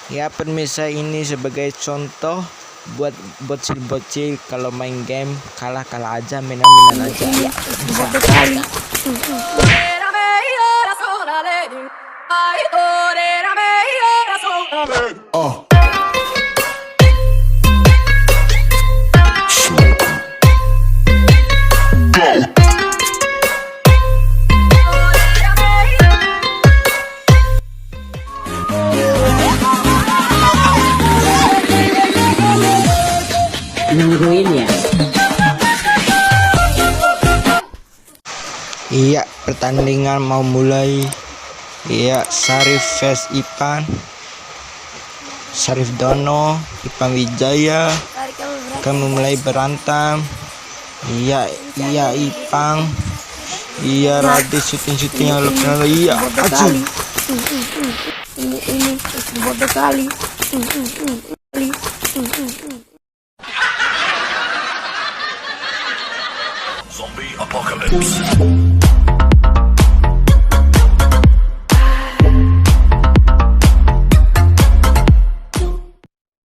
Ya pemirsa, ini sebagai contoh buat bocil-bocil kalau main game kalah aja, mainan aja ya. Bisa sekali. Oh. Nungguin ya. Iya, pertandingan mau mulai. Iya, sarif versus ipan, sarif dono, ipan wijaya. Kamu mulai berantem. Iya ipang. Iya Radit syuting yang lebih. Iya aju. Ini bodoh kali. Zombie apocalypse.